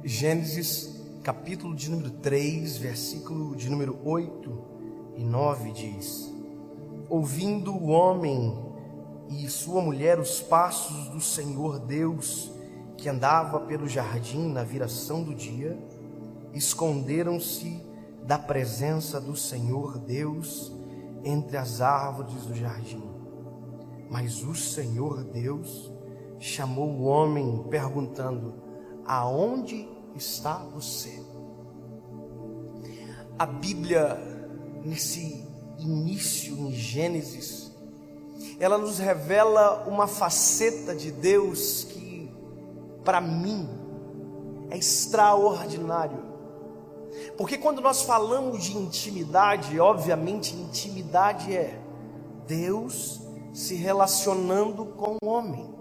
Gênesis, capítulo de número 3, versículo de número 8 e 9 diz: Ouvindo o homem e sua mulher os passos do Senhor Deus, que andava pelo jardim na viração do dia, esconderam-se da presença do Senhor Deus entre as árvores do jardim. Mas o Senhor Deus chamou o homem, perguntando: aonde está você? A Bíblia, nesse início em Gênesis, ela nos revela uma faceta de Deus que, para mim, é extraordinário. Porque quando nós falamos de intimidade, obviamente intimidade é Deus se relacionando com o homem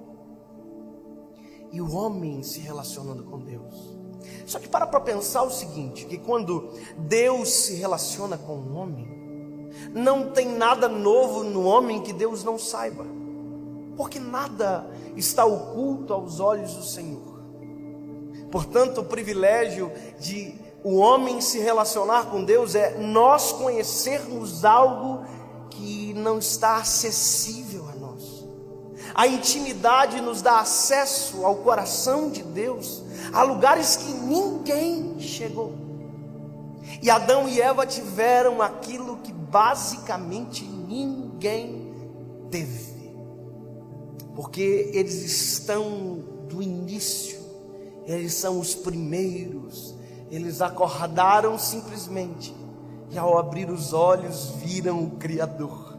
e o homem se relacionando com Deus. Só que para pensar o seguinte, que quando Deus se relaciona com o homem, não tem nada novo no homem que Deus não saiba, porque nada está oculto aos olhos do Senhor. Portanto, o privilégio de o homem se relacionar com Deus é nós conhecermos algo que não está acessível a nós. A intimidade nos dá acesso ao coração de Deus, a lugares que ninguém chegou. E Adão e Eva tiveram aquilo que basicamente ninguém teve, porque eles estão do início, eles são os primeiros. Eles acordaram simplesmente e ao abrir os olhos viram o Criador.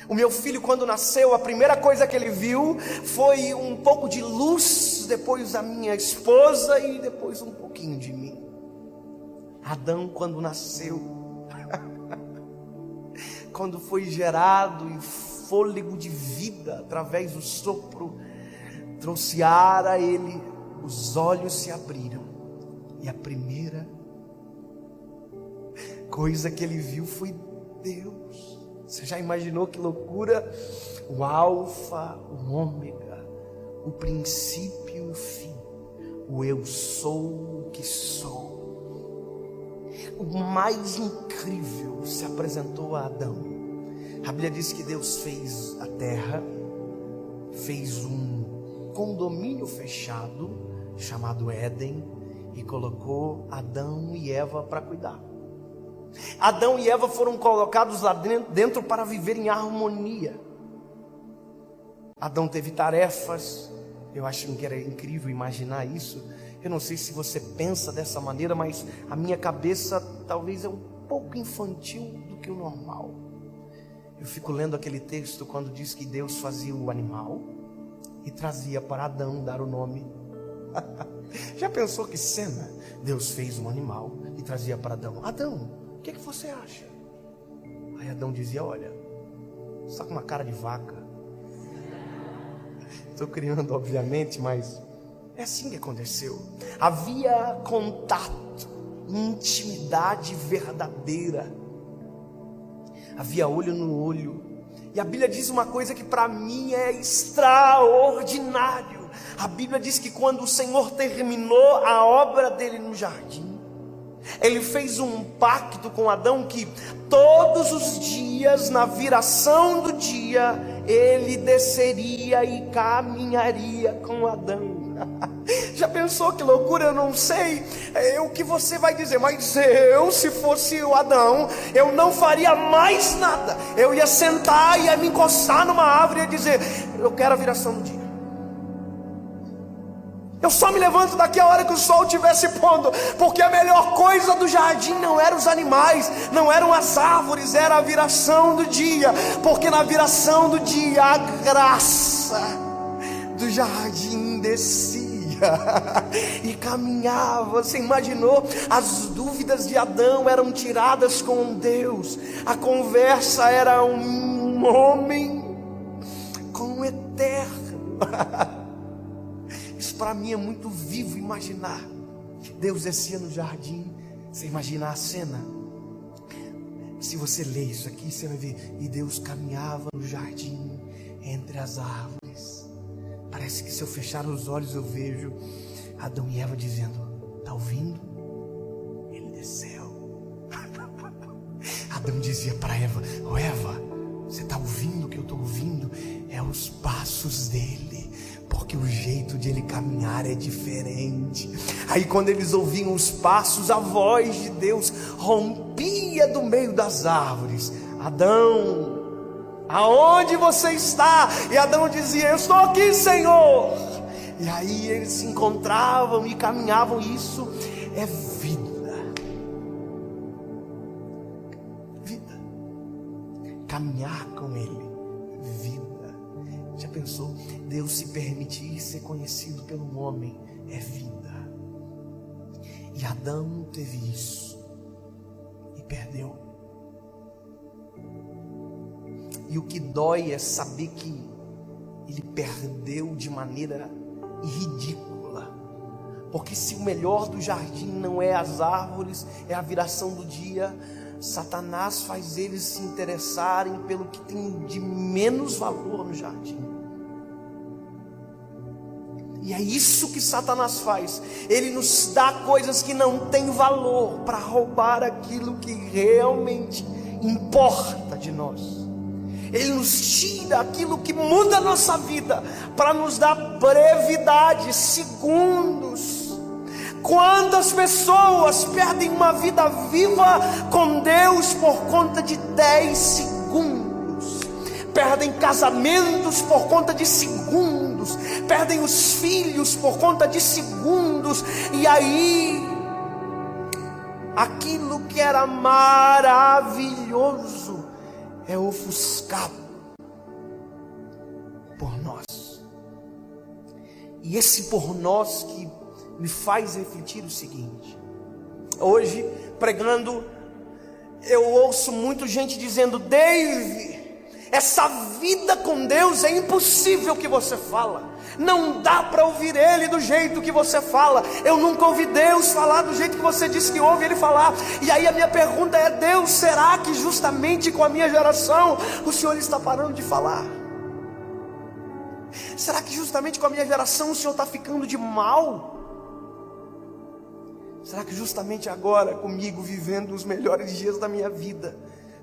O meu filho, quando nasceu, a primeira coisa que ele viu foi um pouco de luz, depois a minha esposa e depois um pouquinho de mim. Adão, quando nasceu, quando foi gerado e fôlego de vida através do sopro trouxe ar a ele, os olhos se abriram. E a primeira coisa que ele viu foi Deus. Você já imaginou que loucura? O alfa, o ômega, o princípio e o fim, o eu sou o que sou. O mais incrível se apresentou a Adão. A Bíblia diz que Deus fez a terra, fez um condomínio fechado chamado Éden, e colocou Adão e Eva para cuidar. Adão e Eva foram colocados lá dentro para viver em harmonia. Adão teve tarefas. Eu acho que era incrível imaginar isso. Eu não sei se você pensa dessa maneira, mas a minha cabeça talvez é um pouco infantil do que o normal. Eu fico lendo aquele texto quando diz que Deus fazia o animal e trazia para Adão dar o nome. Já pensou que cena? Deus fez um animal e trazia para Adão: Adão, o que você acha? Aí Adão dizia: olha, você está com uma cara de vaca. Estou criando, obviamente, mas é assim que aconteceu. Havia contato, intimidade verdadeira, havia olho no olho. E a Bíblia diz uma coisa que para mim é extraordinário. A Bíblia diz que quando o Senhor terminou a obra dele no jardim, ele fez um pacto com Adão que todos os dias, na viração do dia, ele desceria e caminharia com Adão. Já pensou que loucura? Eu não sei o que você vai dizer, mas eu, se fosse o Adão, eu não faria mais nada. Eu ia sentar, ia me encostar numa árvore e ia dizer: eu quero a viração do dia. Eu só me levanto daqui a hora que o sol estivesse pondo, porque a melhor coisa do jardim não eram os animais, não eram as árvores, era a viração do dia, porque na viração do dia a graça do jardim descia e caminhava. Você imaginou? As dúvidas de Adão eram tiradas com Deus, a conversa era um homem com o eterno. Isso para mim é muito vivo imaginar. Deus descia no jardim. Você imagina a cena? Se você ler isso aqui, você vai ver: e Deus caminhava no jardim entre as árvores. Parece que se eu fechar os olhos eu vejo Adão e Eva dizendo: está ouvindo? Ele desceu. Adão dizia para Eva: ô Eva, você está ouvindo o que eu estou ouvindo? É os passos dele, porque o jeito de ele caminhar é diferente. Aí quando eles ouviam os passos, a voz de Deus rompia do meio das árvores: Adão, aonde você está? E Adão dizia: eu estou aqui, Senhor. E aí eles se encontravam e caminhavam. Isso é vida. Vida. Caminhar com Ele. Vida. Já pensou? Deus se permitir ser conhecido pelo homem é vida. E Adão teve isso e perdeu. E o que dói é saber que ele perdeu de maneira ridícula. Porque se o melhor do jardim não é as árvores, é a viração do dia, Satanás faz eles se interessarem pelo que tem de menos valor no jardim. E é isso que Satanás faz. Ele nos dá coisas que não têm valor para roubar aquilo que realmente importa de nós. Ele nos tira aquilo que muda a nossa vida para nos dar brevidade, segundos. Quantas pessoas perdem uma vida viva com Deus por conta de 10 segundos? Perdem casamentos por conta de segundos. Perdem os filhos por conta de segundos. E aí, aquilo que era maravilhoso é ofuscado por nós. E esse por nós que me faz refletir o seguinte: hoje, pregando, eu ouço muito gente dizendo: Dave, essa vida com Deus é impossível que você fala. Não dá para ouvir Ele do jeito que você fala. Eu nunca ouvi Deus falar do jeito que você disse que ouve Ele falar. E aí a minha pergunta é: Deus, será que justamente com a minha geração o Senhor está parando de falar? Será que justamente com a minha geração o Senhor está ficando de mal? Será que justamente agora, comigo vivendo os melhores dias da minha vida,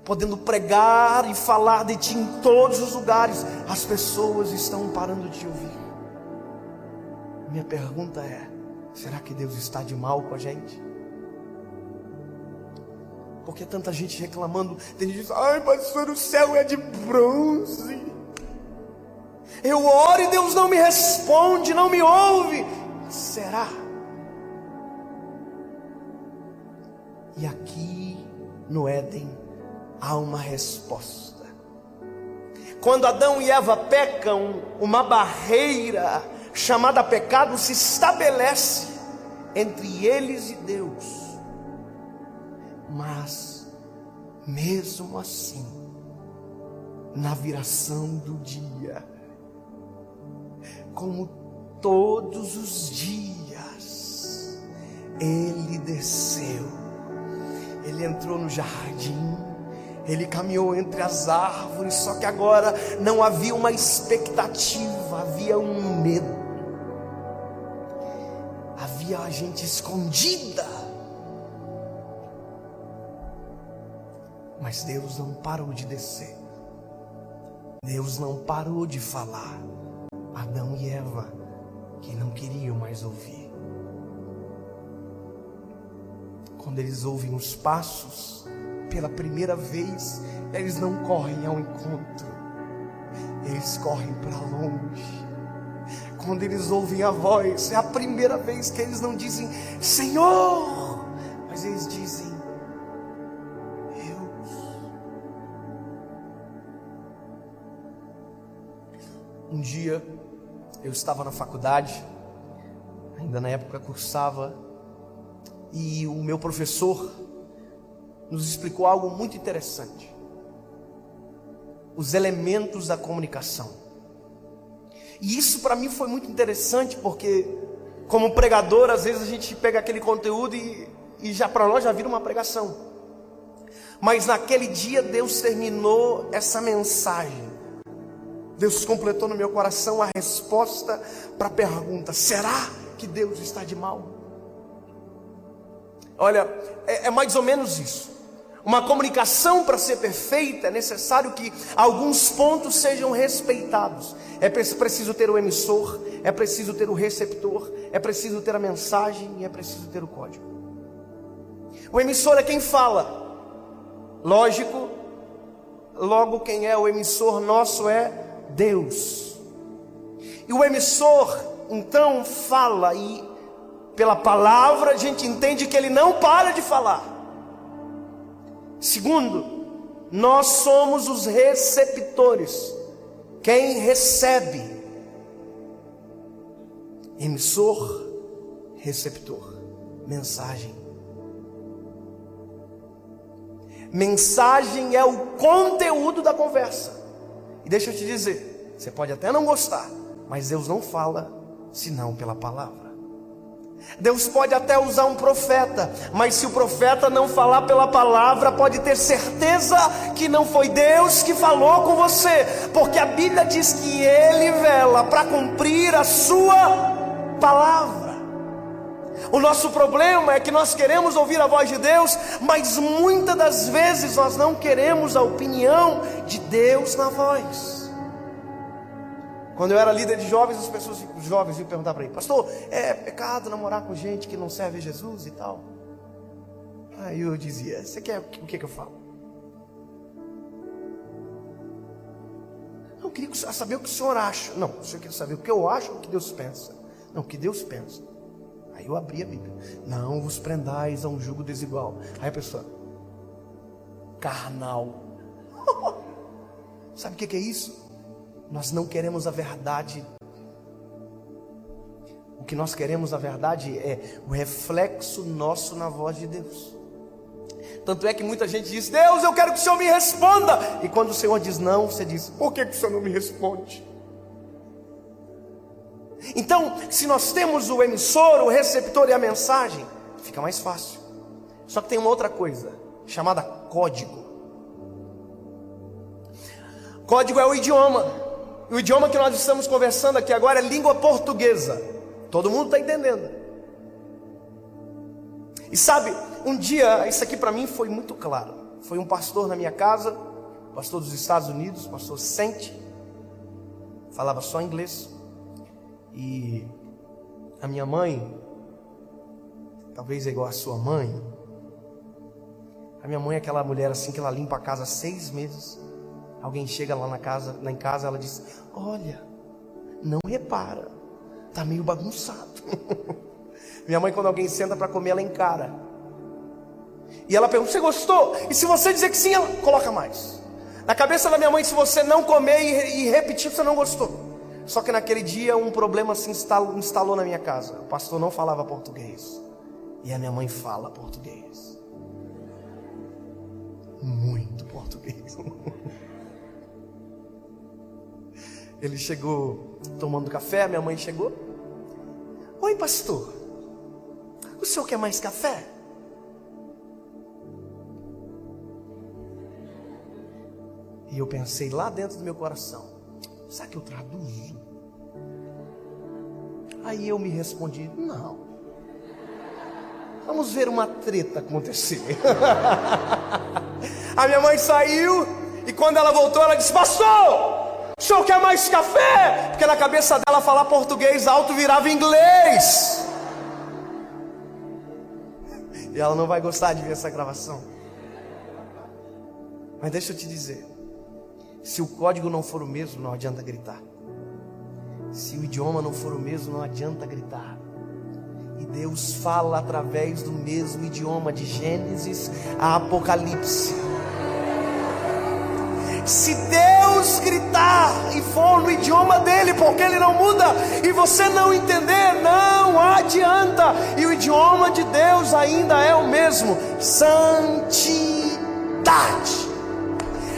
podendo pregar e falar de Ti em todos os lugares, as pessoas estão parando de ouvir? Minha pergunta é: será que Deus está de mal com a gente? Porque tanta gente reclamando. Tem gente que diz: ai, pastor, o céu é de bronze. Eu oro e Deus não me responde, não me ouve. Será? E aqui no Éden há uma resposta. Quando Adão e Eva pecam, uma barreira chamada pecado se estabelece entre eles e Deus. Mas mesmo assim, na viração do dia, como todos os dias, Ele desceu, Ele entrou no jardim, Ele caminhou entre as árvores. Só que agora não havia uma expectativa, havia um medo. Havia a gente escondida. Mas Deus não parou de descer. Deus não parou de falar. Adão e Eva, que não queriam mais ouvir. Quando eles ouvem os passos pela primeira vez, eles não correm ao encontro, eles correm para longe. Quando eles ouvem a voz, é a primeira vez que eles não dizem Senhor, mas eles dizem Deus. Um dia eu estava na faculdade, ainda na época cursava, e o meu professor nos explicou algo muito interessante: os elementos da comunicação. E isso para mim foi muito interessante, porque como pregador, às vezes a gente pega aquele conteúdo e já para nós já vira uma pregação. Mas naquele dia Deus terminou essa mensagem. Deus completou no meu coração a resposta para a pergunta: será que Deus está de mal. Olha, é mais ou menos isso. Uma comunicação, para ser perfeita, é necessário que alguns pontos sejam respeitados. É preciso ter o emissor, é preciso ter o receptor, é preciso ter a mensagem e é preciso ter o código. O emissor é quem fala. Lógico, logo quem é o emissor nosso é Deus. E o emissor, então, fala, e pela palavra a gente entende que ele não para de falar. Segundo, nós somos os receptores, quem recebe. Emissor, receptor, mensagem. Mensagem é o conteúdo da conversa. E deixa eu te dizer, você pode até não gostar, mas Deus não fala senão pela palavra. Deus pode até usar um profeta, mas se o profeta não falar pela palavra, pode ter certeza que não foi Deus que falou com você, porque a Bíblia diz que Ele vela para cumprir a sua palavra. O nosso problema é que nós queremos ouvir a voz de Deus, mas muitas das vezes nós não queremos a opinião de Deus na voz. Quando eu era líder de jovens, os jovens iam perguntar para mim: pastor, é pecado namorar com gente que não serve a Jesus e tal? Aí eu dizia: você quer o que eu falo? Eu queria saber o que o senhor acha. Não, o senhor quer saber o que eu acho ou o que Deus pensa? Não, o que Deus pensa. Aí eu abri a Bíblia. Não vos prendais a um jugo desigual. Aí a pessoa: carnal. Sabe o que é isso? Nós não queremos a verdade. O que nós queremos, na verdade, é o reflexo nosso na voz de Deus. Tanto é que muita gente diz: Deus, eu quero que o Senhor me responda. E quando o Senhor diz não, você diz: por que o Senhor não me responde? Então, se nós temos o emissor, o receptor e a mensagem, fica mais fácil. Só que tem uma outra coisa, chamada código. Código é o idioma. O idioma que nós estamos conversando aqui agora é língua portuguesa. Todo mundo está entendendo. E sabe, um dia, isso aqui para mim foi muito claro. Foi um pastor na minha casa, pastor dos Estados Unidos, pastor Sente, falava só inglês. E a minha mãe, talvez é igual a sua mãe. A minha mãe é aquela mulher assim que ela limpa a casa 6 meses. Alguém chega lá em casa, ela diz: olha, não repara, tá meio bagunçado. Minha mãe, quando alguém senta para comer, ela encara. E ela pergunta: você gostou? E se você dizer que sim, ela coloca mais. Na cabeça da minha mãe, se você não comer e repetir, você não gostou. Só que naquele dia um problema se instalou na minha casa. O pastor não falava português e a minha mãe fala português, muito português. Ele chegou tomando café, minha mãe chegou: oi pastor, o senhor quer mais café? E eu pensei lá dentro do meu coração: será que eu traduzo? Aí eu me respondi: não, vamos ver uma treta acontecer. A minha mãe saiu e quando ela voltou, ela disse: pastor, o senhor quer mais café? Porque na cabeça dela falar português alto virava inglês. E ela não vai gostar de ver essa gravação. Mas deixa eu te dizer, se o código não for o mesmo, não adianta gritar. Se o idioma não for o mesmo, não adianta gritar. E Deus fala através do mesmo idioma, de Gênesis a Apocalipse. Se Deus gritar e for no idioma dele, porque ele não muda, e você não entender, não adianta. E o idioma de Deus ainda é o mesmo: santidade.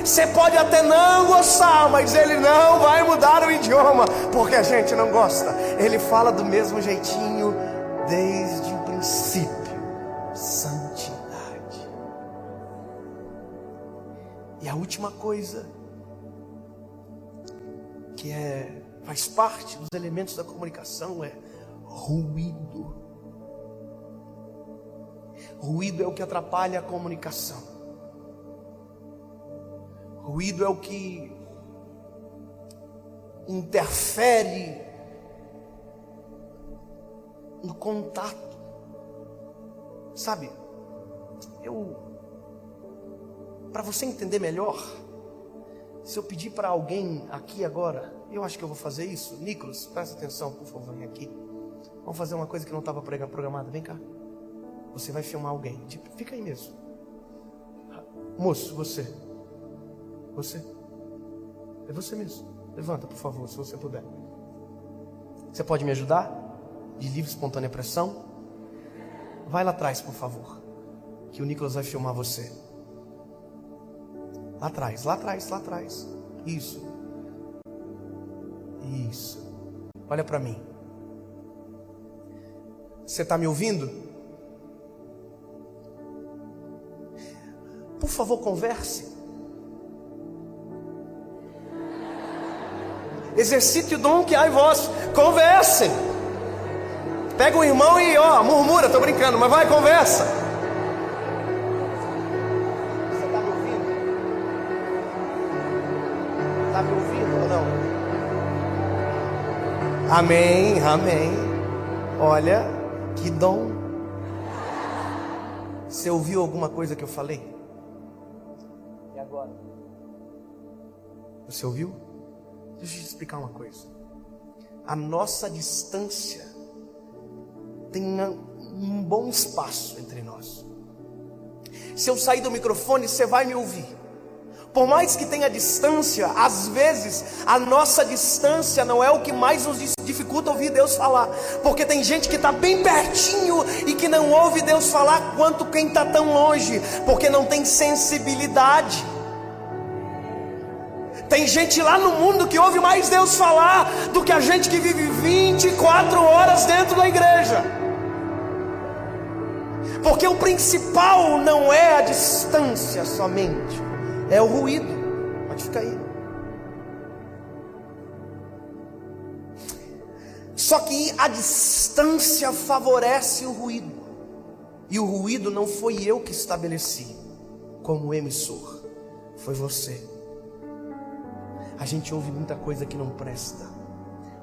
Você pode até não gostar, mas ele não vai mudar o idioma, porque a gente não gosta. Ele fala do mesmo jeitinho desde o princípio. Santidade. E a última coisa, que faz parte dos elementos da comunicação, é ruído. Ruído é o que atrapalha a comunicação. Ruído é o que interfere no contato. Sabe, para você entender melhor, se eu pedir para alguém aqui agora, eu acho que eu vou fazer isso. Nicolas, presta atenção, por favor, vem aqui. Vamos fazer uma coisa que não estava programada. Vem cá. Você vai filmar alguém. Tipo, fica aí mesmo. Moço, você. É você mesmo. Levanta, por favor, se você puder. Você pode me ajudar? De livre, espontânea pressão. Vai lá atrás, por favor. Que o Nicolas vai filmar você. Lá atrás. Isso. Olha para mim. Você está me ouvindo? Por favor, converse. Exercite o dom que há em vós. Conversem. Pega o irmão e murmura, tô brincando, mas vai, conversa. Você está me ouvindo? Está me ouvindo ou não? Amém. Olha, que dom. Você ouviu alguma coisa que eu falei? E agora? Você ouviu? Deixa eu te explicar uma coisa. A nossa distância tem um bom espaço entre nós. Se eu sair do microfone, você vai me ouvir. Por mais que tenha distância, às vezes a nossa distância não é o que mais nos dificulta ouvir Deus falar. Porque tem gente que está bem pertinho e que não ouve Deus falar quanto quem está tão longe, porque não tem sensibilidade. Tem gente lá no mundo que ouve mais Deus falar do que a gente que vive 24 horas dentro da igreja. Porque o principal não é a distância somente, é o ruído. Pode ficar aí. Só que a distância favorece o ruído. E o ruído não foi eu que estabeleci como emissor, foi você. A gente ouve muita coisa que não presta,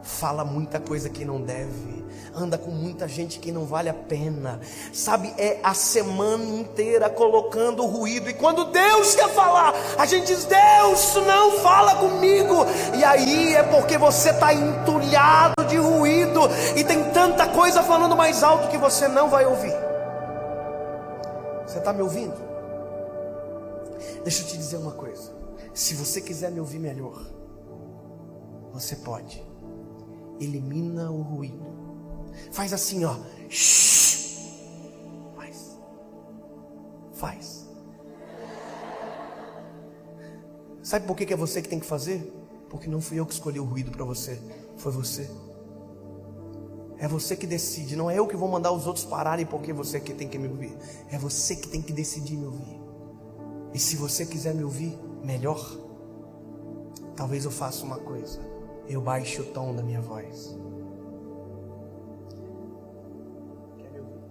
fala muita coisa que não deve, anda com muita gente que não vale a pena. Sabe, é a semana inteira colocando ruído. E quando Deus quer falar, a gente diz: Deus, não fala comigo. E aí é porque você está entulhado de ruído e tem tanta coisa falando mais alto que você não vai ouvir. Você está me ouvindo? Deixa eu te dizer uma coisa. Se você quiser me ouvir melhor, você pode. Elimina o ruído. Faz assim, ó. Faz. Sabe por que é você que tem que fazer? Porque não fui eu que escolhi o ruído para você. Foi você. É você que decide. Não é eu que vou mandar os outros pararem porque você que tem que me ouvir. É você que tem que decidir me ouvir. E se você quiser me ouvir melhor, talvez eu faça uma coisa. Eu baixo o tom da minha voz. Quer me ouvir?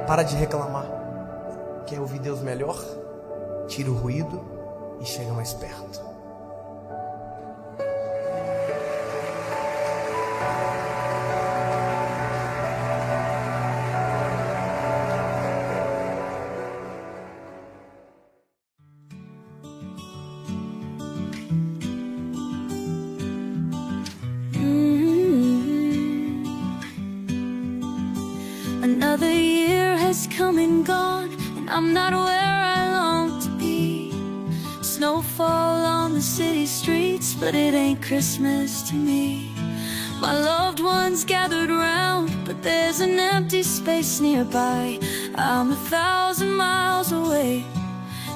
Para de reclamar. Quer ouvir Deus melhor? Tira o ruído e chega mais perto. Another year has come and gone, and I'm not where I long to be. Snowfall on the city streets, but it ain't Christmas to me. My loved ones gathered round, but there's an empty space nearby. I'm 1,000 miles away,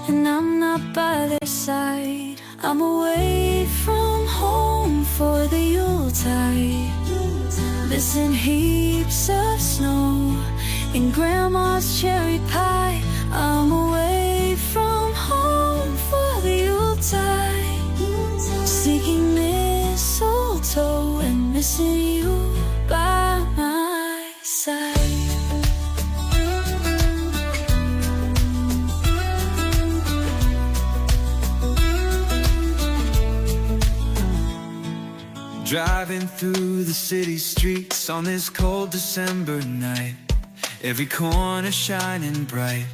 and I'm not by their side. I'm away from home for the Yuletide, missing heaps of snow and Grandma's cherry pie. I'm away from home for the Yuletide, seeking mistletoe and missing you by my side. Driving through the city streets on this cold December night, every corner shining bright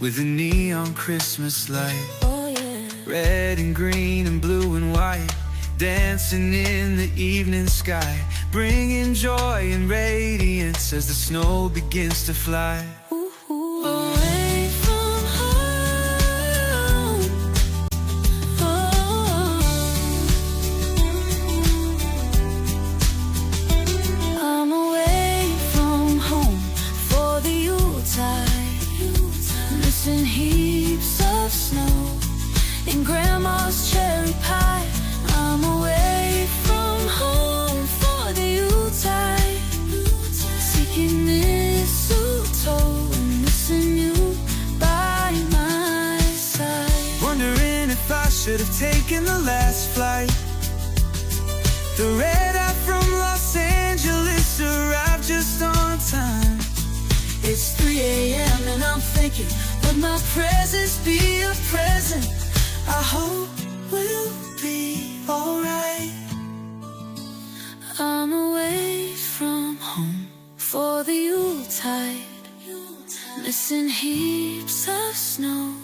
with a neon Christmas light. Oh yeah. Red and green and blue and white, dancing in the evening sky, bringing joy and radiance as the snow begins to fly. Away from home, I'm away from home for the Yuletide, missing heaps of snow and Grandma's cherry pie. I'm away from home for the Yuletide, seeking mistletoe and missing you by my side. Wondering if I should have taken the last flight. The red eye from Los Angeles arrived just on time. It's 3 a.m. and I'm thinking, would my presence be a present? I hope we'll be alright. I'm away from home for the Yuletide, missing heaps of snow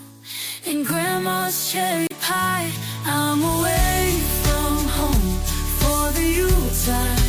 and Grandma's cherry pie. I'm away from home for the Yuletide,